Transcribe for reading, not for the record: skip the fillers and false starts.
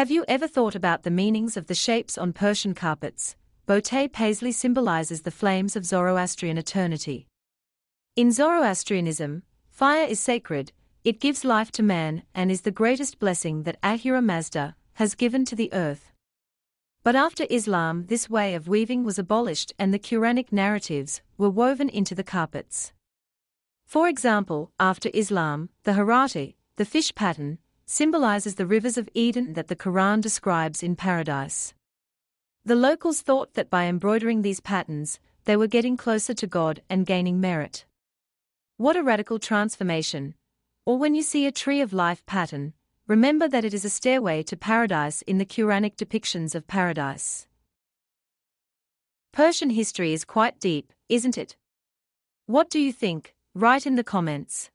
Have you ever thought about the meanings of the shapes on Persian carpets? Botay Paisley symbolizes the flames of Zoroastrian eternity. In Zoroastrianism, fire is sacred, it gives life to man and is the greatest blessing that Ahura Mazda has given to the earth. But after Islam, this way of weaving was abolished and the Quranic narratives were woven into the carpets. For example, after Islam, the harati, the fish pattern, symbolizes the rivers of Eden that the Quran describes in paradise. The locals thought that by embroidering these patterns, they were getting closer to God and gaining merit. What a radical transformation! Or when you see a tree of life pattern, remember that it is a stairway to paradise in the Quranic depictions of paradise. Persian history is quite deep, isn't it? What do you think? Write in the comments.